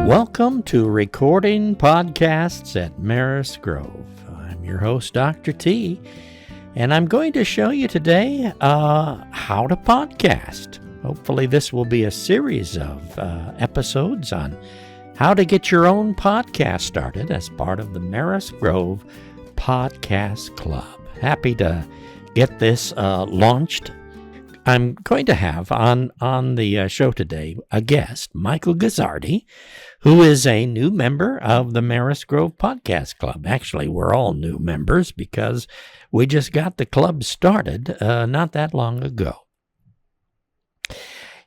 Welcome to Recording Podcasts at Maris Grove. I'm your host, Dr. T, and I'm going to show you today how to podcast. Hopefully this will be a series of episodes on how to get your own podcast started as part of the Maris Grove Podcast Club. Happy to get this launched. I'm going to have on the show today a guest, Michael Guzzardi, who is a new member of the Maris Grove Podcast Club. Actually, we're all new members because we just got the club started not that long ago.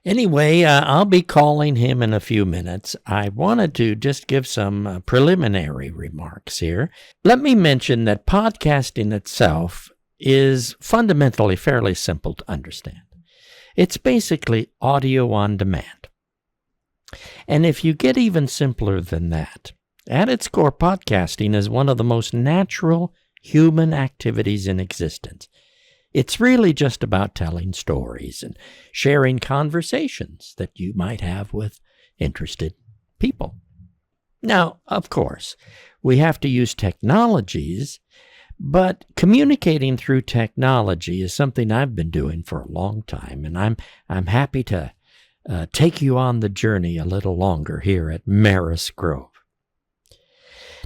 Anyway, I'll be calling him in a few minutes. I wanted to just give some preliminary remarks here. Let me mention that podcasting itself is fundamentally fairly simple to understand. It's basically audio on demand. And if you get even simpler than that, at its core, podcasting is one of the most natural human activities in existence. It's really just about telling stories and sharing conversations that you might have with interested people. Now, of course, we have to use technologies, but communicating through technology is something I've been doing for a long time, and I'm happy to take you on the journey a little longer here at Maris Grove.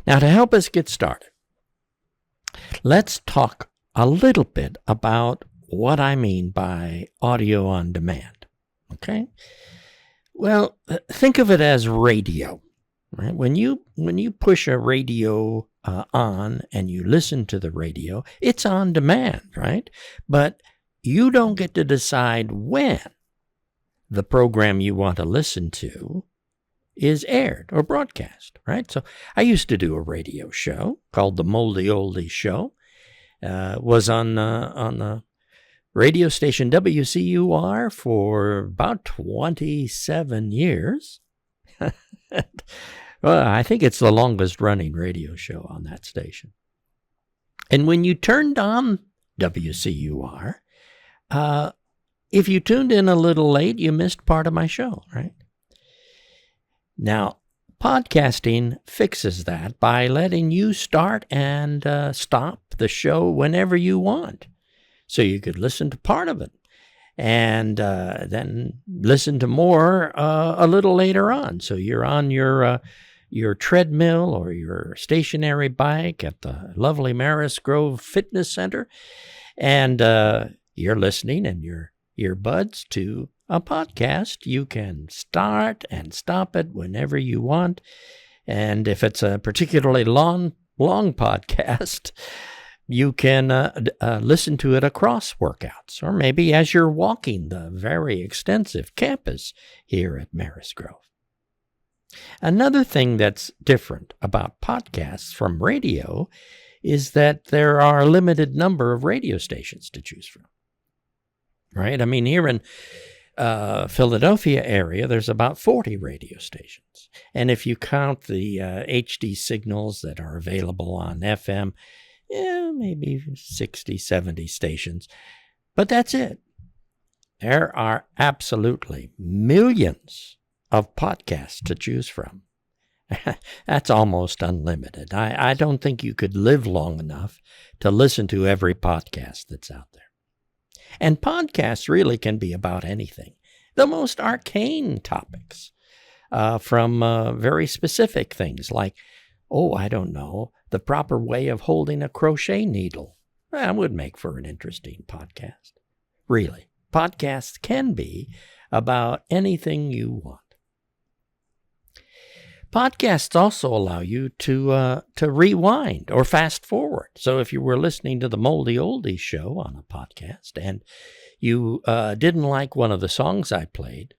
Now, to help us get started, let's talk a little bit about what I mean by audio on demand. Okay? Well, think of it as radio. Right? When you push a radio on and you listen to the radio, it's on demand, right? But you don't get to decide when the program you want to listen to is aired or broadcast, right? So I used to do a radio show called the Moldy Oldie Show. Was on the radio station WCUR for about 27 years. Well, I think it's the longest running radio show on that station. And when you turned on WCUR, if you tuned in a little late, you missed part of my show, right? Now, podcasting fixes that by letting you start and stop the show whenever you want. So you could listen to part of it and then listen to more a little later on. So you're on your treadmill or your stationary bike at the lovely Maris Grove Fitness Center, and you're listening in your earbuds to a podcast. You can start and stop it whenever you want. And if it's a particularly long podcast, you can listen to it across workouts, or maybe as you're walking the very extensive campus here at Maris Grove. Another thing that's different about podcasts from radio is that there are a limited number of radio stations to choose from. Right? I mean, here in Philadelphia area, there's about 40 radio stations. And if you count the HD signals that are available on FM, maybe 60, 70 stations. But that's it. There are absolutely millions of podcasts to choose from. That's almost unlimited. I don't think you could live long enough to listen to every podcast that's out there. And podcasts really can be about anything. The most arcane topics, from very specific things like, I don't know, the proper way of holding a crochet needle. That would make for an interesting podcast. Really, podcasts can be about anything you want. Podcasts also allow you to rewind or fast forward. So if you were listening to the Moldy Oldie Show on a podcast and you didn't like one of the songs I played,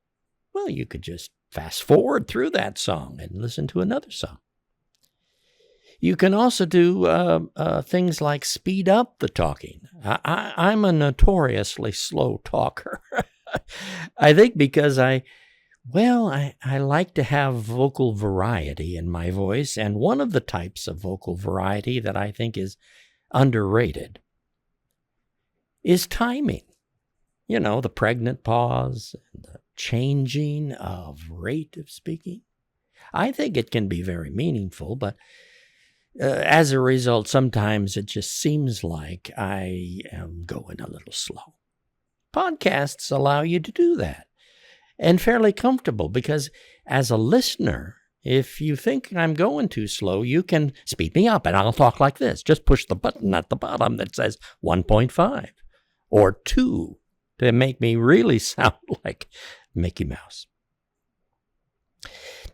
well, you could just fast forward through that song and listen to another song. You can also do things like speed up the talking. I'm a notoriously slow talker. I think because I like to have vocal variety in my voice, and one of the types of vocal variety that I think is underrated is timing. You know, the pregnant pause, the changing of rate of speaking. I think it can be very meaningful, but as a result, sometimes it just seems like I am going a little slow. Podcasts allow you to do that, and fairly comfortable, because as a listener, if you think I'm going too slow, you can speed me up and I'll talk like this. Just push the button at the bottom that says 1.5 or 2 to make me really sound like Mickey Mouse.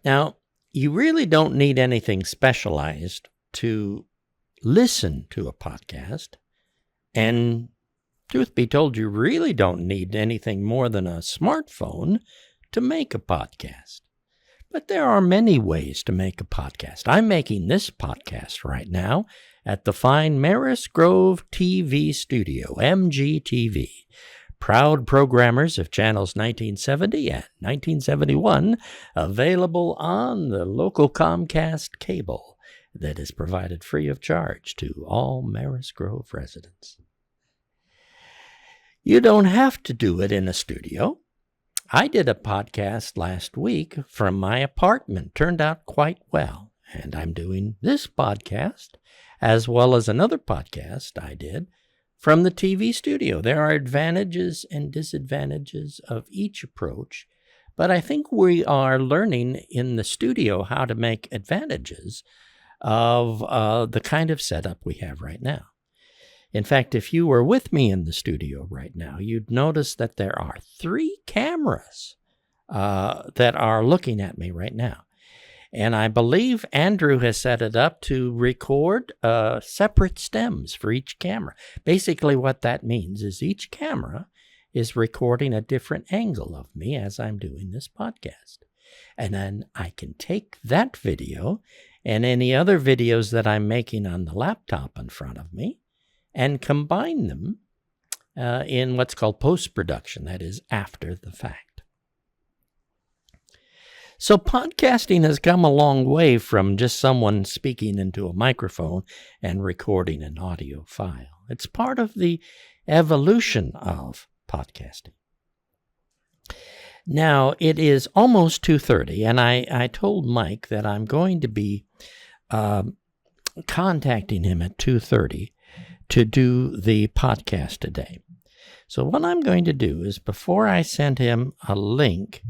Now, you really don't need anything specialized to listen to a podcast. And truth be told, you really don't need anything more than a smartphone to make a podcast. But there are many ways to make a podcast. I'm making this podcast right now at the fine Maris Grove TV studio, MGTV. Proud programmers of channels 1970 and 1971, available on the local Comcast cable that is provided free of charge to all Maris Grove residents. You don't have to do it in a studio. I did a podcast last week from my apartment. Turned out quite well. And I'm doing this podcast as well as another podcast I did from the TV studio. There are advantages and disadvantages of each approach, but I think we are learning in the studio how to make advantages of the kind of setup we have right now. In fact, if you were with me in the studio right now, you'd notice that there are 3 cameras that are looking at me right now. And I believe Andrew has set it up to record separate stems for each camera. Basically, what that means is each camera is recording a different angle of me as I'm doing this podcast. And then I can take that video and any other videos that I'm making on the laptop in front of me and combine them in what's called post-production, that is, after the fact. So podcasting has come a long way from just someone speaking into a microphone and recording an audio file. It's part of the evolution of podcasting. Now, it is almost 2:30, and I told Mike that I'm going to be contacting him at 2:30 to do the podcast today. So what I'm going to do is, before I send him a link,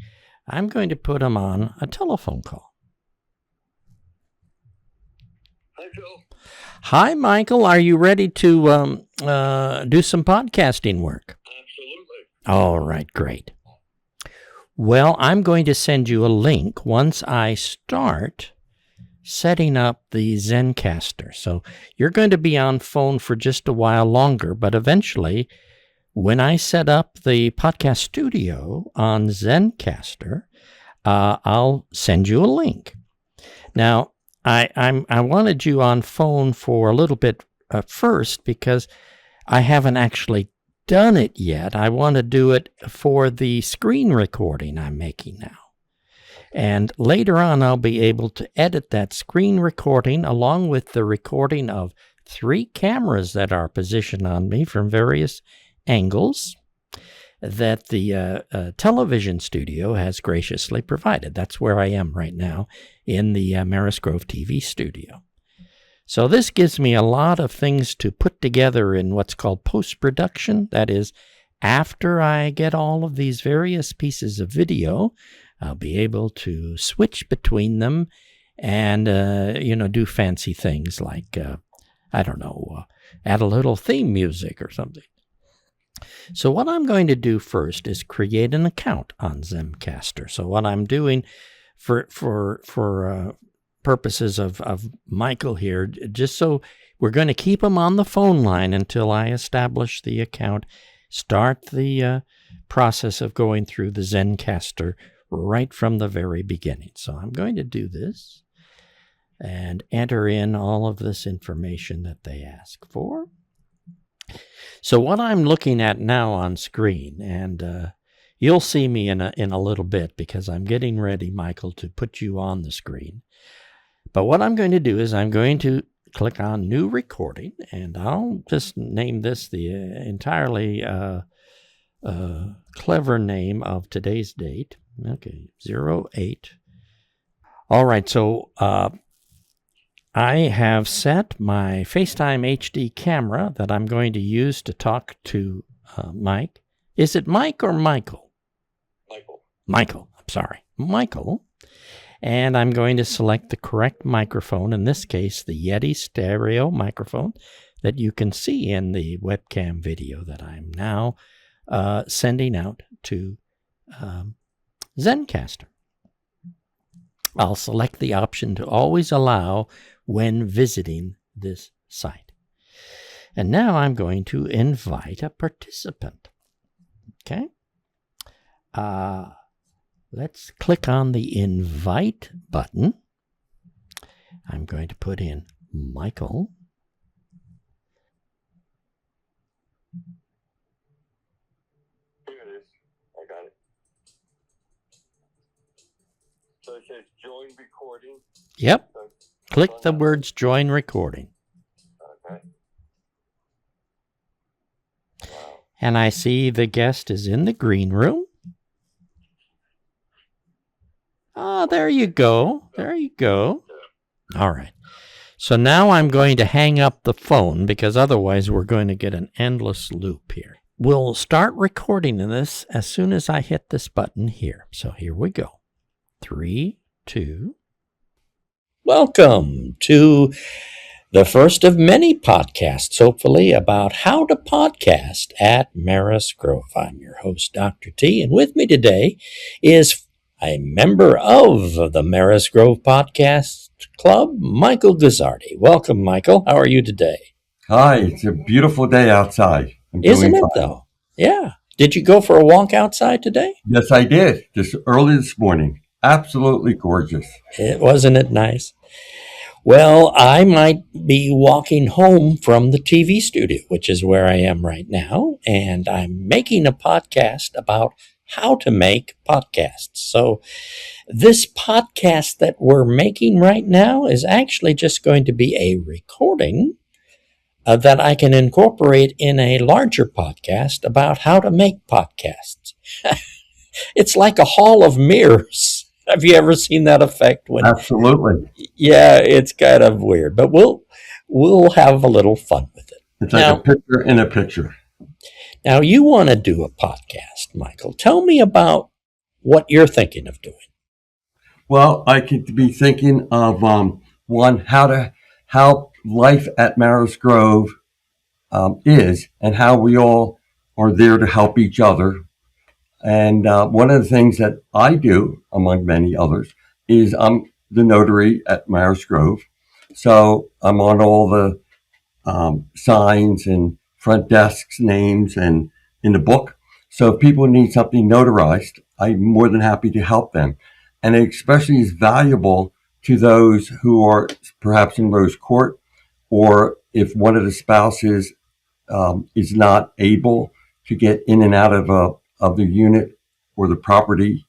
I'm going to put him on a telephone call. Hi, Phil. Hi, Michael. Are you ready to do some podcasting work? Absolutely. All right, great. Well, I'm going to send you a link once I start setting up the Zencastr. So you're going to be on phone for just a while longer, but eventually, when I set up the podcast studio on Zencastr, I'll send you a link. Now, I wanted you on phone for a little bit first because I haven't actually done it yet. I want to do it for the screen recording I'm making now. And later on, I'll be able to edit that screen recording along with the recording of 3 cameras that are positioned on me from various angles that the television studio has graciously provided. That's where I am right now in the Maris Grove TV studio. So this gives me a lot of things to put together in what's called post-production. That is, after I get all of these various pieces of video, I'll be able to switch between them and, do fancy things like, add a little theme music or something. So what I'm going to do first is create an account on Zencastr. So what I'm doing for purposes of Michael here, just so we're going to keep him on the phone line until I establish the account, start the process of going through the Zencastr right from the very beginning. So I'm going to do this and enter in all of this information that they ask for. So what I'm looking at now on screen, and you'll see me in a little bit because I'm getting ready, Michael, to put you on the screen. But what I'm going to do is I'm going to click on New Recording, and I'll just name this the entirely clever name of today's date. Okay, 08. All right, so I have set my FaceTime HD camera that I'm going to use to talk to Mike. Is it Mike or Michael? Michael. Michael, I'm sorry. Michael. And I'm going to select the correct microphone, in this case, the Yeti stereo microphone that you can see in the webcam video that I'm now sending out to Zencastr. I'll select the option to always allow when visiting this site. And now I'm going to invite a participant. Okay. Let's click on the invite button. I'm going to put in Michael. Here it is. I got it. So it says join recording. Yep. Click the words join recording. Okay. Wow. And I see the guest is in the green room. Ah, there you go. There you go. All right. So now I'm going to hang up the phone because otherwise we're going to get an endless loop here. We'll start recording this as soon as I hit this button here. So here we go. 3, 2. Welcome to the first of many podcasts, hopefully, about how to podcast at Maris Grove. I'm your host, Dr. T, and with me today is a member of the Maris Grove Podcast Club, Michael Guzzardi. Welcome, Michael. How are you today? Hi, it's a beautiful day outside. Isn't it, though? Yeah. Did you go for a walk outside today? Yes, I did. Just early this morning. Absolutely gorgeous. Wasn't it nice? Well, I might be walking home from the TV studio, which is where I am right now, and I'm making a podcast about how to make podcasts. So this podcast that we're making right now is actually just going to be a recording that I can incorporate in a larger podcast about how to make podcasts. It's like a hall of mirrors. Have you ever seen that effect? Absolutely. Yeah, it's kind of weird, but we'll have a little fun with it. It's like a picture in a picture. Now, you want to do a podcast, Michael. Tell me about what you're thinking of doing. Well, I could be thinking of how life at Maris Grove is, and how we all are there to help each other. And one of the things that I do, among many others, is I'm the notary at Maris Grove. So I'm on all the signs and front desks names and in the book. So if people need something notarized, I'm more than happy to help them. And it especially is valuable to those who are perhaps in Rose Court, or if one of the spouses is not able to get in and out of the unit or the property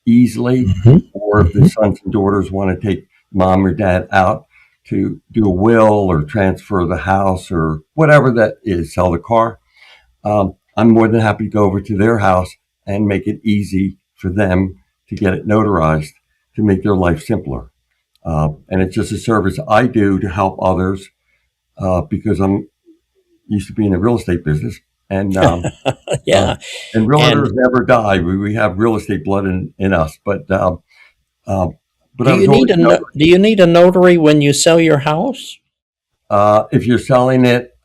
easily, or if the sons and daughters want to take mom or dad out to do a will or transfer the house or whatever that is, sell the car. I'm more than happy to go over to their house and make it easy for them to get it notarized to make their life simpler. And it's just a service I do to help others because I'm used to be in the real estate business. And Yeah. And realtors never die. We have real estate blood in us. But do you need a notary when you sell your house? If you're selling it,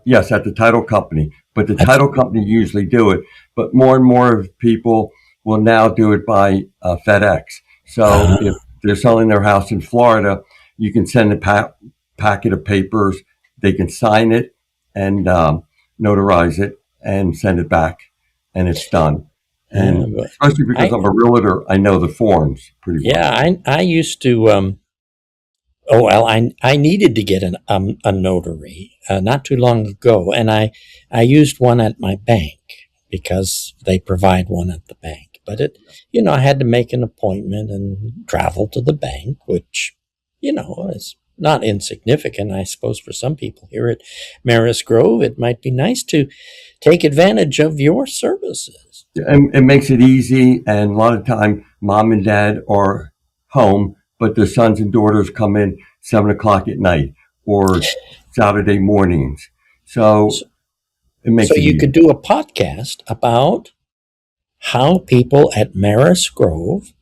yes, at the title company. But the title company usually do it. But more and more of people will now do it by FedEx. So if they're selling their house in Florida, you can send a packet of papers. They can sign it and notarize it and send it back, and it's done. And especially because I'm a realtor, I know the forms pretty well. Yeah, I used to. I needed to get a notary not too long ago, and I used one at my bank because they provide one at the bank. But I had to make an appointment and travel to the bank, which, is not insignificant, I suppose, for some people here at Maris Grove. It might be nice to take advantage of your services. And it makes it easy, and a lot of time, mom and dad are home but their sons and daughters come in 7 o'clock at night or Saturday mornings. So it makes So it you easy. could do a podcast about how people at Maris Grove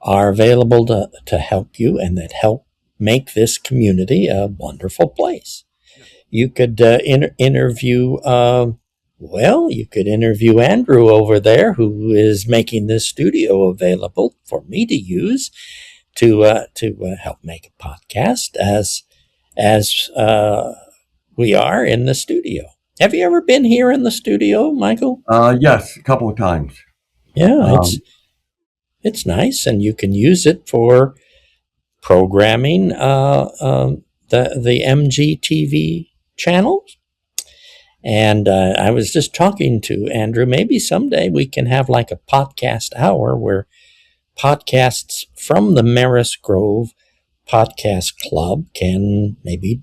are available to help you and that help make this community a wonderful place. You could interview, you could interview Andrew over there, who is making this studio available for me to use to help make a podcast as we are in the studio. Have you ever been here in the studio, Michael? Yes, a couple of times. Yeah, it's nice, and you can use it for programming the MGTV channels. And I was just talking to Andrew. Maybe someday we can have like a podcast hour where podcasts from the Maris Grove Podcast Club can maybe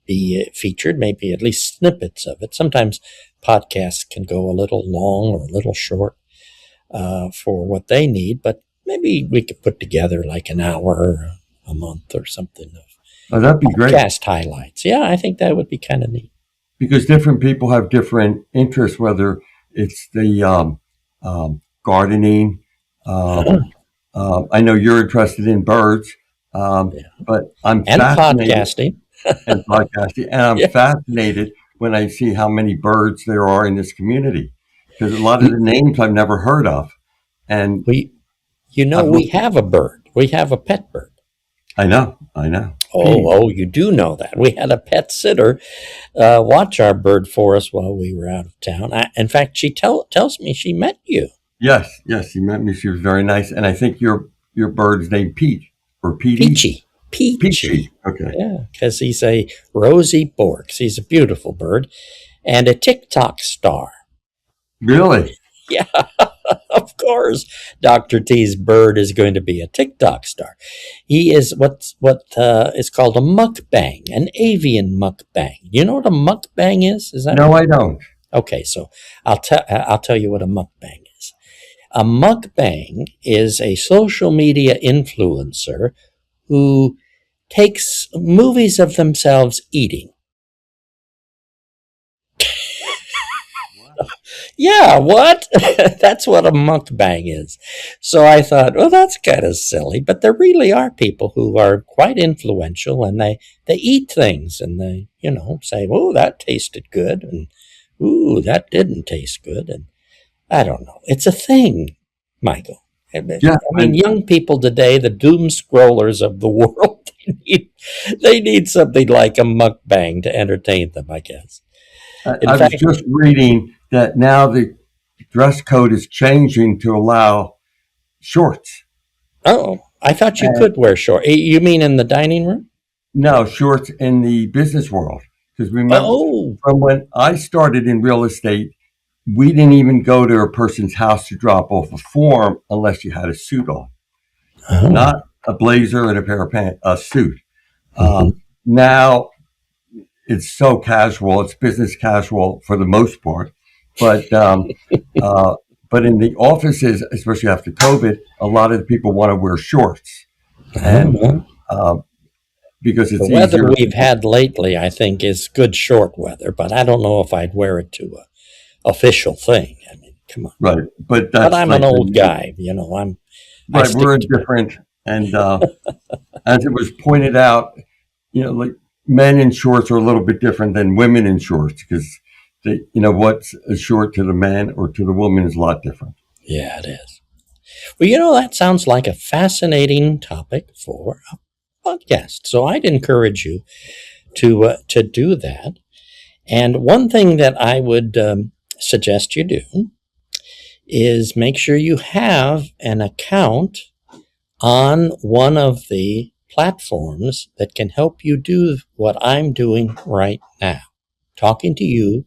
be featured, maybe at least snippets of it. Sometimes podcasts can go a little long or a little short for what they need, but maybe we could put together like an hour a month or something of That'd be great. podcast highlights. Yeah, I think that would be kind of neat. Because different people have different interests, whether it's the gardening. I know you're interested in birds, but I'm And fascinated podcasting. and podcasting, and I'm Yeah. fascinated when I see how many birds there are in this community, because a lot of the names I've never heard of, and We have a bird. We have a pet bird. I know. Oh, you do know that. We had a pet sitter watch our bird for us while we were out of town. In fact, she tells me she met you. Yes, she met me. She was very nice, and I think your bird's named Pete or Petey. Peachy. Okay. Yeah, because he's a rosy borks. He's a beautiful bird and a TikTok star. Really? Yeah, of course. Dr. T's bird is going to be a TikTok star. He is what is called a mukbang, an avian mukbang. You know what a mukbang is? Is that No, I don't. Okay? So I'll tell you what a mukbang is. A mukbang is a social media influencer who takes movies of themselves eating. Yeah, what? That's what a mukbang is. So I thought, well, that's kind of silly, but there really are people who are quite influential, and they eat things, and they, say, oh, that tasted good, and ooh, that didn't taste good, and I don't know. It's a thing, Michael. Yeah, I mean, young people today, the doom scrollers of the world, they need something like a mukbang to entertain them, I guess. I was just reading that now the dress code is changing to allow shorts. Oh, I thought you could wear shorts. You mean in the dining room? No, shorts in the business world. Because remember, from when I started in real estate, we didn't even go to a person's house to drop off a form unless you had a suit on. Not a blazer and a pair of pants, a suit. Now it's so casual. It's business casual for the most part. But but in the offices, especially after COVID, a lot of the people want to wear shorts. And because it's the weather easier. We've had lately, I think, is good short weather, but I don't know if I'd wear it to a official thing. I mean, come on. Right. But I'm an old guy, I'm right, we're indifferent. And as it was pointed out, like men in shorts are a little bit different than women in shorts, because what's a short to the man or to the woman is a lot different. Yeah, it is. Well, that sounds like a fascinating topic for a podcast. So I'd encourage you to do that. And one thing that I would suggest you do is make sure you have an account on one of the platforms that can help you do what I'm doing right now, talking to you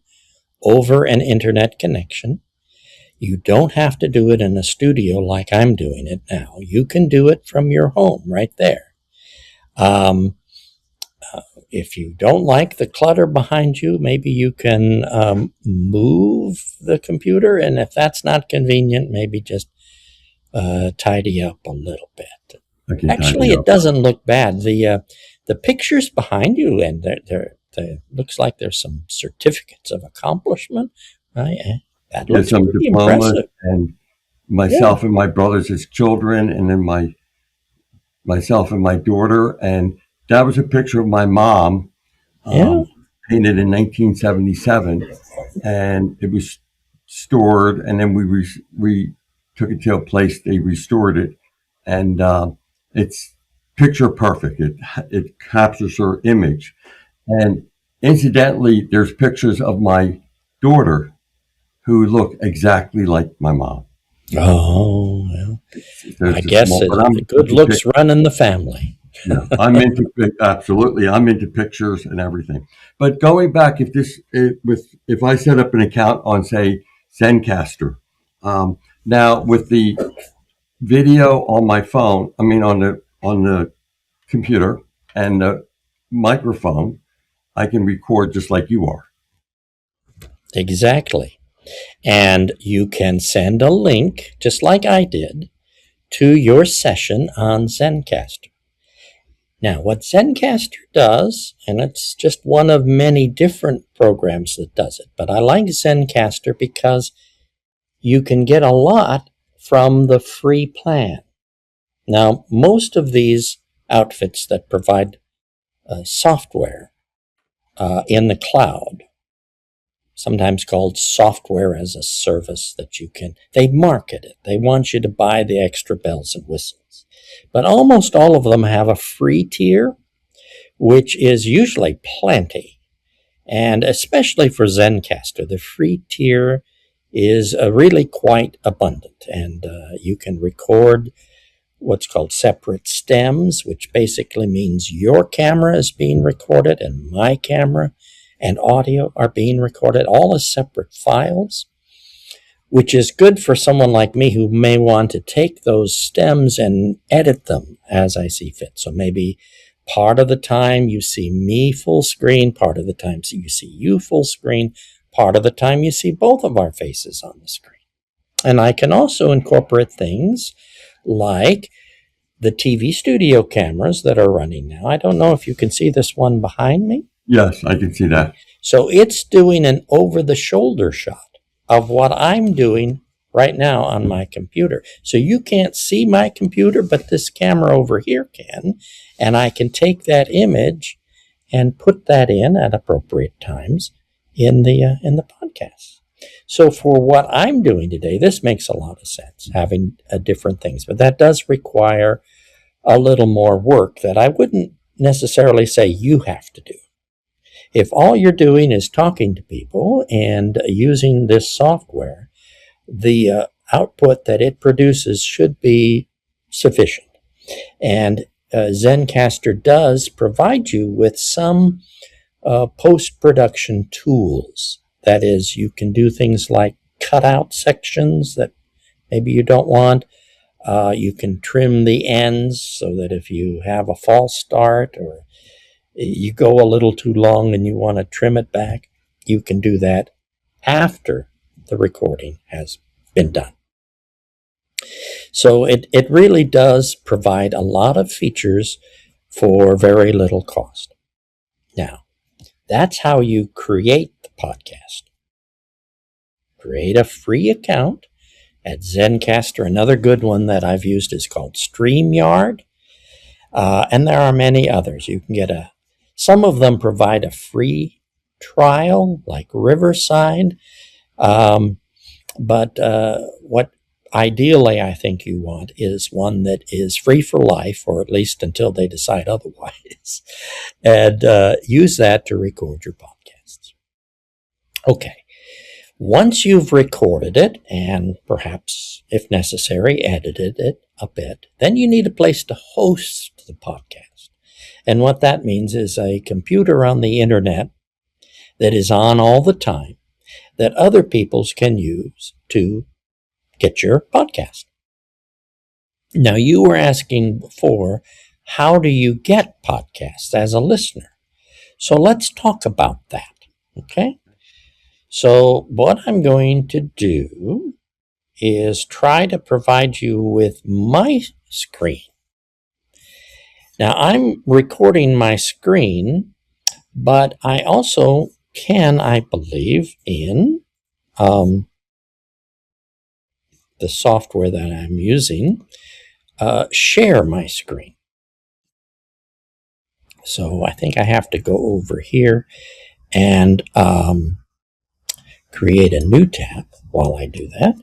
over an internet connection. You don't have to do it in a studio like I'm doing it now. You can do it from your home right there. If you don't like the clutter behind you, maybe you can move the computer, and if that's not convenient, maybe just tidy up a little bit. I can Actually, tidy it up. doesn't look bad. The pictures behind you, and they looks like there's some certificates of accomplishment. Right? That There's looks some pretty diplomas impressive. and Yeah, myself and my brothers as children, and then myself and my daughter. And that was a picture of my mom, yeah. painted in 1977, and it was stored. And then we took it to a place, they restored it, and it's picture perfect. It captures her image. And incidentally, there's pictures of my daughter who look exactly like my mom. Oh, well, I There's a guess small, but I'm good looks run in the family. yeah, I'm into absolutely. I'm into pictures and everything. But going back, if I set up an account on say Zencastr, now with the video on my phone, I mean on the computer and the microphone, I can record just like you are. Exactly. And you can send a link, just like I did, to your session on Zencastr. Now, what Zencastr does, and it's just one of many different programs that does it, but I like Zencastr because you can get a lot from the free plan. Now, most of these outfits that provide software in the cloud, sometimes called software as a service, that they market it. They want you to buy the extra bells and whistles. But almost all of them have a free tier, which is usually plenty. And especially for Zencastr, the free tier is really quite abundant. And you can record what's called separate stems, which basically means your camera is being recorded and my camera and audio are being recorded, all as separate files, which is good for someone like me who may want to take those stems and edit them as I see fit. So maybe part of the time you see me full screen, part of the time you see you full screen, part of the time you see both of our faces on the screen. And I can also incorporate things like the TV studio cameras that are running now. I don't know if you can see this one behind me. Yes, I can see that. So it's doing an over-the-shoulder shot of what I'm doing right now on my computer. So you can't see my computer, but this camera over here can, and I can take that image and put that in at appropriate times in the podcast. So for what I'm doing today, this makes a lot of sense, having different things, but that does require a little more work that I wouldn't necessarily say you have to do. If all you're doing is talking to people and using this software, the output that it produces should be sufficient. And Zencastr does provide you with some post-production tools. That is, you can do things like cut out sections that maybe you don't want. You can trim the ends so that if you have a false start or you go a little too long and you want to trim it back, you can do that after the recording has been done. So it really does provide a lot of features for very little cost. Now, that's how you create the podcast. Create a free account at Zencastr. Another good one that I've used is called StreamYard. And there are many others. You can get some of them provide a free trial, like Riverside. But what ideally I think you want is one that is free for life, or at least until they decide otherwise, and use that to record your podcasts. Okay. Once you've recorded it and perhaps, if necessary, edited it a bit, then you need a place to host the podcast. And what that means is a computer on the internet that is on all the time that other people can use to get your podcast. Now, you were asking before, how do you get podcasts as a listener? So let's talk about that, okay? So what I'm going to do is try to provide you with my screen Now, I'm recording my screen, but I also can, I believe, in the software that I'm using, share my screen. So I think I have to go over here and create a new tab while I do that.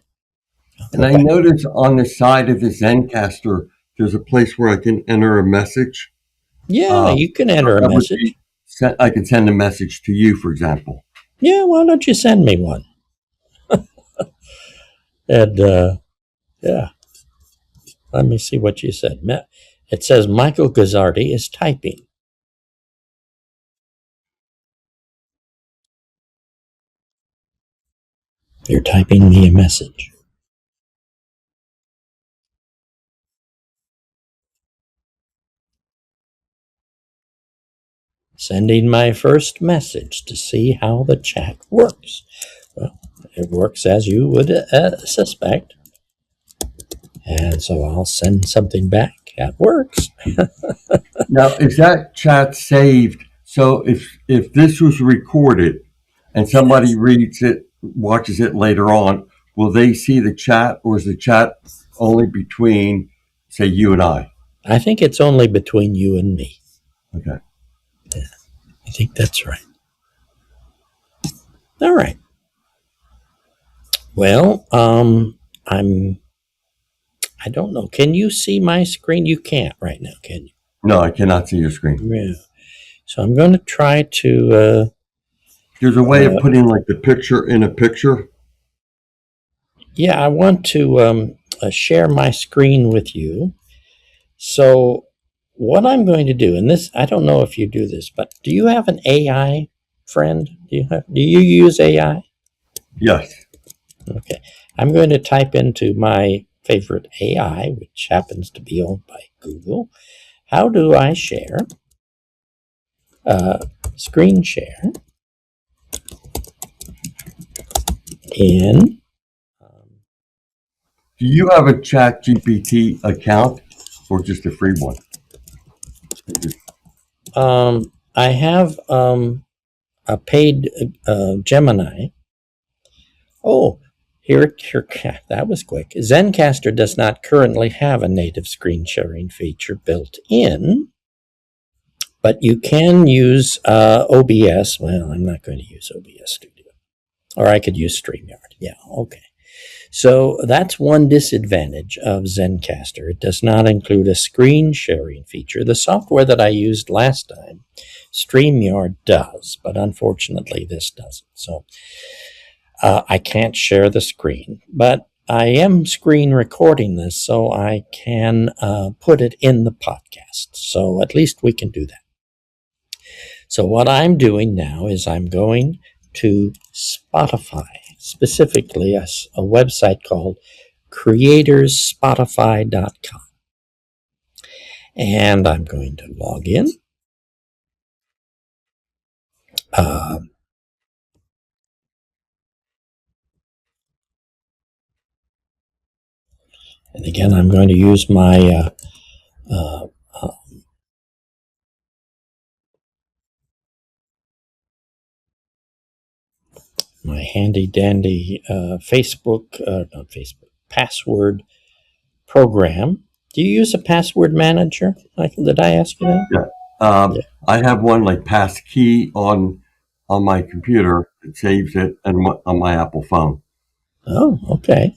And I notice on the side of the Zencastr, there's a place where I can enter a message. Yeah, you can enter a message. I can send a message to you, for example. Yeah, why don't you send me one? And yeah, let me see what you said. It says Michael Guzzardi is typing. You're typing me a message. Sending my first message to see how the chat works. Well, it works as you would suspect. And so I'll send something back. That works. Now, is that chat saved? So if this was recorded and somebody reads it, watches it later on, will they see the chat, or is the chat only between, say, you and I? I think it's only between you and me. Okay. Yeah, I think that's right. All right. Well, I don't know. Can you see my screen? You can't right now, can you? No, I cannot see your screen. Yeah. So I'm going to try to. There's a way of putting like the picture in a picture. Yeah, I want to share my screen with you. So what I'm going to do, and this, I don't know if you do this, but do you have an AI friend? Do you use AI? Yes. Okay. I'm going to type into my favorite AI, which happens to be owned by Google. How do I share? Screen share in. Do you have a Chat GPT account or just a free one? I have a paid Gemini. Oh, here, that was quick. Zencastr does not currently have a native screen sharing feature built in, but you can use OBS. Well, I'm not going to use OBS Studio. Or I could use StreamYard. Yeah, okay. So that's one disadvantage of Zencastr. It does not include a screen sharing feature. The software that I used last time, StreamYard, does, but unfortunately this doesn't. So I can't share the screen, but I am screen recording this, so I can put it in the podcast. So at least we can do that. So what I'm doing now is I'm going to Spotify, specifically a website called creatorsspotify.com. And I'm going to log in. And again, I'm going to use my my handy dandy password program. Do you use a password manager, Michael? Did I ask you that? Yeah. I have one like passkey on my computer that saves it, and on my Apple phone. Oh, okay.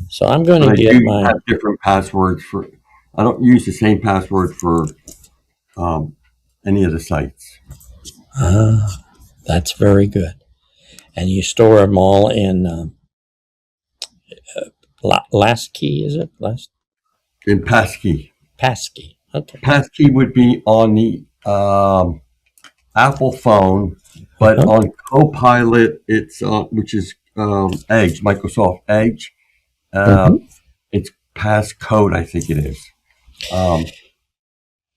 So I'm going to get I have different passwords for. I don't use the same password for any of the sites. That's very good. And you store them all in last key, is it? In passkey. Passkey. Okay. Passkey would be on the Apple phone, but on Copilot, it's which is Edge, Microsoft Edge. It's passcode, I think it is.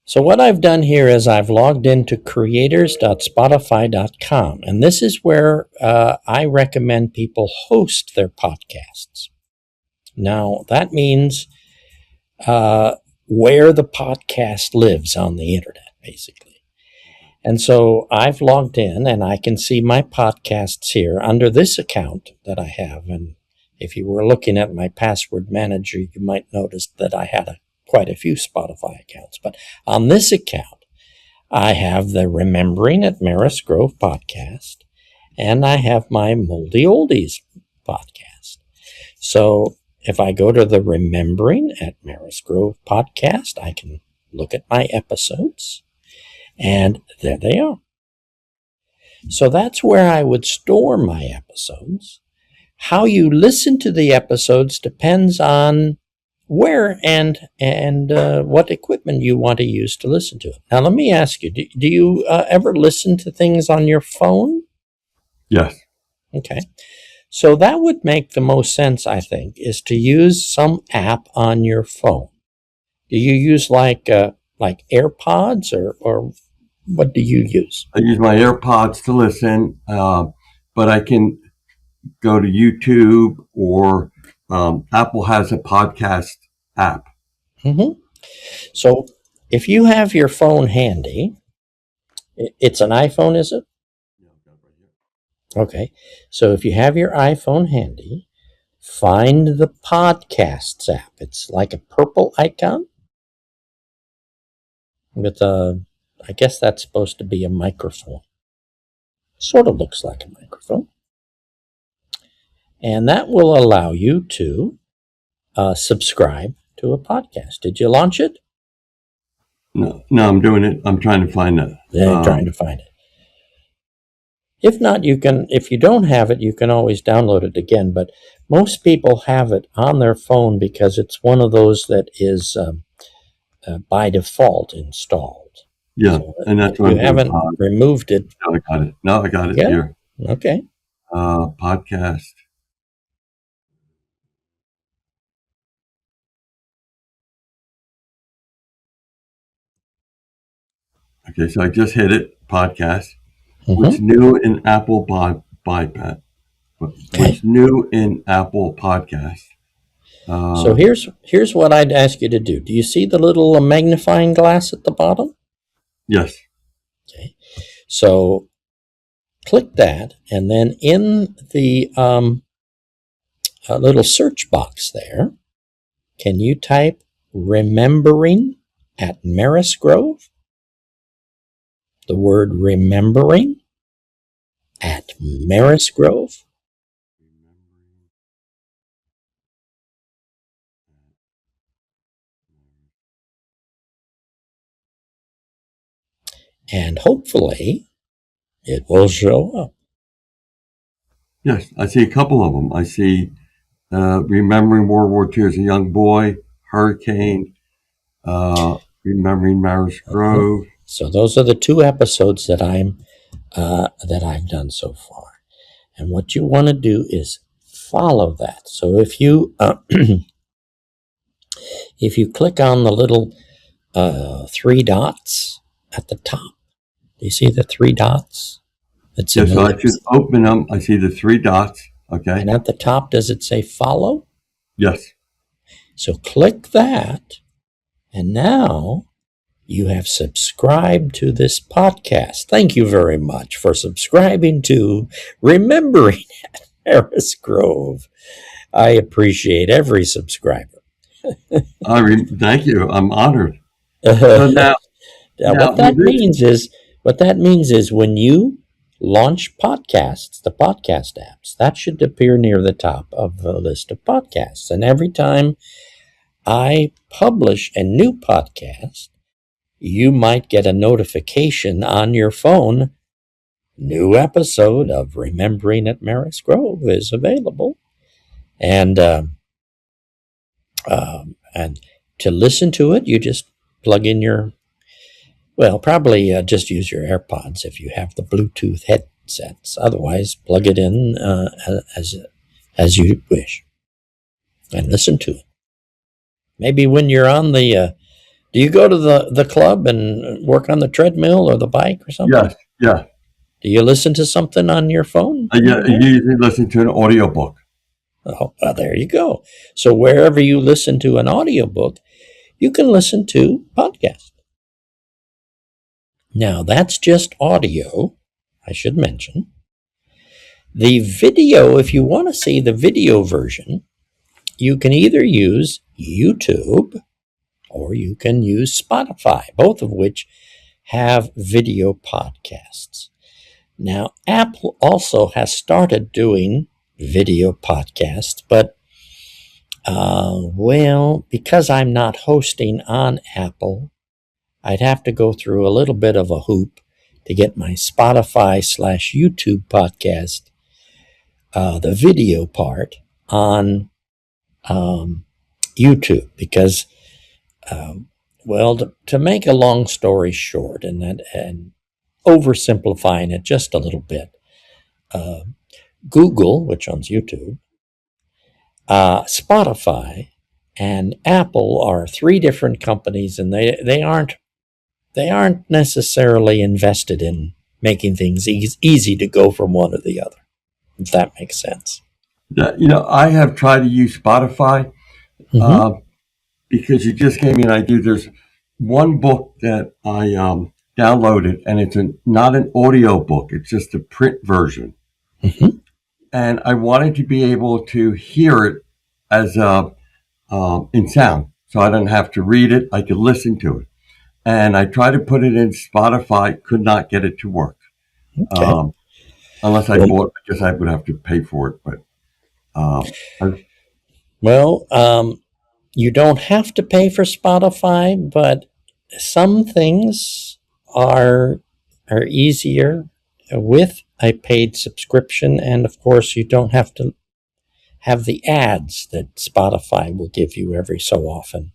So what I've done here is I've logged into creators.spotify.com, and this is where I recommend people host their podcasts. Now, that means where the podcast lives on the internet, basically. And so I've logged in and I can see my podcasts here under this account that I have. And if you were looking at my password manager, you might notice that I had quite a few Spotify accounts. But on this account, I have the Remembering at Maris Grove podcast, and I have my Moldy Oldies podcast. So if I go to the Remembering at Maris Grove podcast, I can look at my episodes, and there they are. So that's where I would store my episodes. How you listen to the episodes depends on where and what equipment you want to use to listen to it. Now, let me ask you, do you ever listen to things on your phone? Yes. Okay. So that would make the most sense, I think, is to use some app on your phone. Do you use like AirPods or what do you use? I use my AirPods to listen, but I can go to YouTube or Apple has a podcast app. Mm-hmm. So if you have your phone handy, it's an iPhone, is it? Okay. So if you have your iPhone handy, find the Podcasts app. It's like a purple icon with I guess that's supposed to be a microphone. Sort of looks like a microphone. And that will allow you to subscribe to a podcast. Did you launch it? No, I'm doing it. I'm trying to find it. Yeah, trying to find it. If not, if you don't have it, you can always download it again. But most people have it on their phone because it's one of those that is by default installed. Yeah, so and that's what you haven't removed it. No, I got it. No, I got it here. Okay. Podcast. Okay, so I just hit it. Podcast. Mm-hmm. What's new in Apple BiPad? What's new in Apple Podcast? So here's what I'd ask you to do. Do you see the little magnifying glass at the bottom? Yes. Okay. So click that, and then in the little search box there, can you type Remembering at Maris Grove? The word Remembering at Maris Grove. And hopefully it will show up. Yes, I see a couple of them. I see Remembering World War II as a Young Boy, Hurricane, Remembering Maris Grove. So those are the two episodes that I've done so far. And what you want to do is follow that. So if you if you click on the little three dots at the top, do you see the three dots? Yes, so I just open them. I see the three dots. Okay. And at the top, does it say follow? Yes. So click that, and now you have subscribed to this podcast. Thank you very much for subscribing to Remembering at Maris Grove. I appreciate every subscriber. Thank you. I'm honored. So now, what that means is when you launch podcasts, the podcast apps, that should appear near the top of the list of podcasts. And every time I publish a new podcast, you might get a notification on your phone. New episode of Remembering at Maris Grove is available. And to listen to it, you just plug in probably just use your AirPods if you have the Bluetooth headsets. Otherwise, plug it in as you wish and listen to it. Maybe when you're on the, do you go to the club and work on the treadmill or the bike or something? Yes, yeah. Do you listen to something on your phone? Yeah, you usually listen to an audiobook. Oh, well, there you go. So wherever you listen to an audiobook, you can listen to podcasts. Now, that's just audio, I should mention. The video, if you want to see the video version, you can either use YouTube or you can use Spotify, both of which have video podcasts. Now, Apple also has started doing video podcasts, but, because I'm not hosting on Apple, I'd have to go through a little bit of a hoop to get my Spotify/YouTube podcast, the video part, on YouTube, because, to make a long story short and oversimplifying it just a little bit, Google, which owns YouTube, Spotify, and Apple are three different companies, and they aren't necessarily invested in making things easy to go from one to the other, if that makes sense. I have tried to use Spotify because you just gave me an idea. There's one book that I downloaded, and it's not an audio book. It's just a print version. Mm-hmm. And I wanted to be able to hear it as in sound, so I don't have to read it. I could listen to it. And I tried to put it in Spotify, could not get it to work. Okay. Unless I bought, I guess I would have to pay for it. But you don't have to pay for Spotify, but some things are easier with a paid subscription, and of course you don't have to have the ads that Spotify will give you every so often.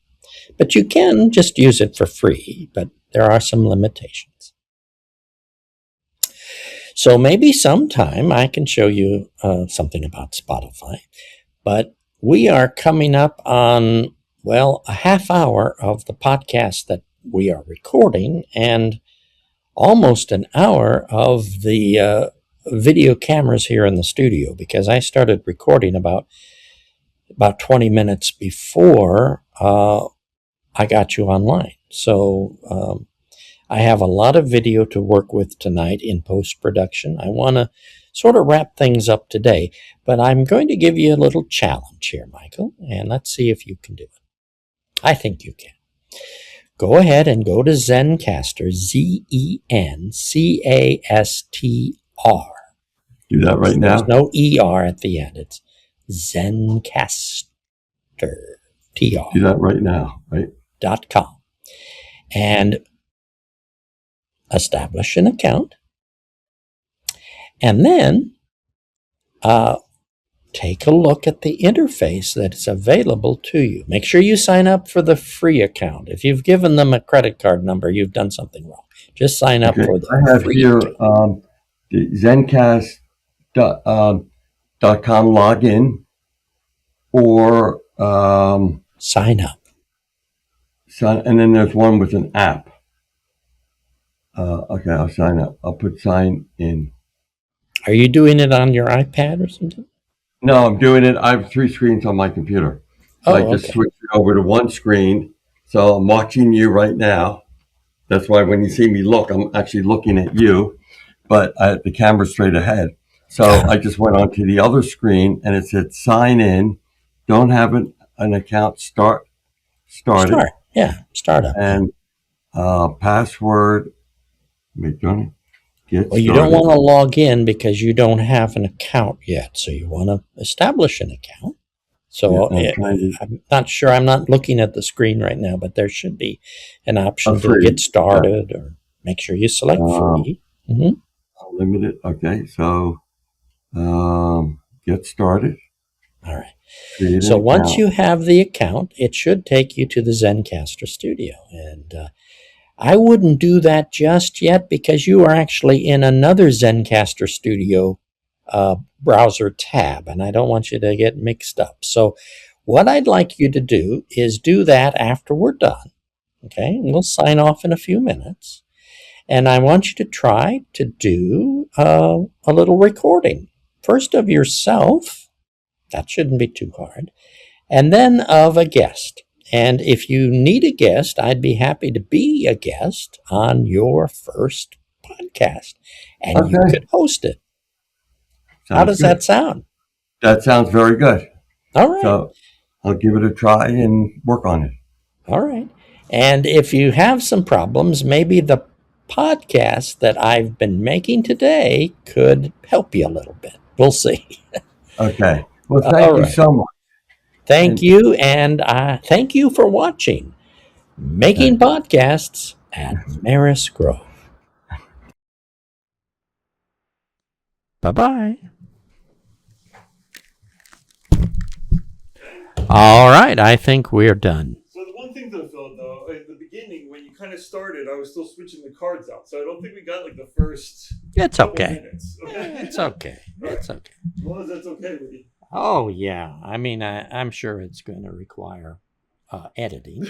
But you can just use it for free, but there are some limitations. So maybe sometime I can show you something about Spotify, but we are coming up on, a half hour of the podcast that we are recording, and almost an hour of the video cameras here in the studio, because I started recording about 20 minutes before I got you online. So I have a lot of video to work with tonight in post-production. I want to sort of wrap things up today, but I'm going to give you a little challenge here, Michael, and let's see if you can do it. I think you can. Go ahead and go to Zencastr, Zencastr. Do that right now. There's no ER at the end. It's Zencastr. TR. Do that right now, right? .com. And establish an account. And then take a look at the interface that's available to you. Make sure you sign up for the free account. If you've given them a credit card number, you've done something wrong. Just sign up for the free account. The zencast.com login, or sign up. And then there's one with an app. Okay, I'll sign up. I'll put sign in. Are you doing it on your iPad or something? No, I'm doing it. I have 3 screens on my computer. So I just switched it over to one screen. So I'm watching you right now. That's why when you see me look, I'm actually looking at you, but the camera's straight ahead. So I just went onto the other screen, and it said sign in. Don't have an account started. Start up. And password. Get started. You don't want to log in because you don't have an account yet. So you want to establish an account. So I'm not sure. I'm not looking at the screen right now, but there should be an option to get started, or make sure you select free. Unlimited. Okay. So get started. All right. So once you have the account, it should take you to the Zencastr studio. And I wouldn't do that just yet, because you are actually in another Zencastr studio browser tab, and I don't want you to get mixed up. So what I'd like you to do is do that after we're done. Okay, and we'll sign off in a few minutes. And I want you to try to do a little recording. First of yourself. That shouldn't be too hard. And then of a guest. And if you need a guest, I'd be happy to be a guest on your first podcast. And you Okay. could host it. How Sounds does good. that sound? That sounds very good. All right. So I'll give it a try and work on it. All right. And if you have some problems, maybe the podcast that I've been making today could help you a little bit. We'll see. Okay. Well, All thank you right. so much. Thank And- you. And thank you for watching Making Podcasts at Maris Grove. Bye-bye. All right. I think we're done. So the one thing though, at the beginning when you kind of started, I was still switching the cards out, so I don't think we got like the first. It's couple okay. minutes. Okay? It's okay. It's okay. As long as that's okay with you. Oh, yeah. I mean, I'm sure it's going to require editing.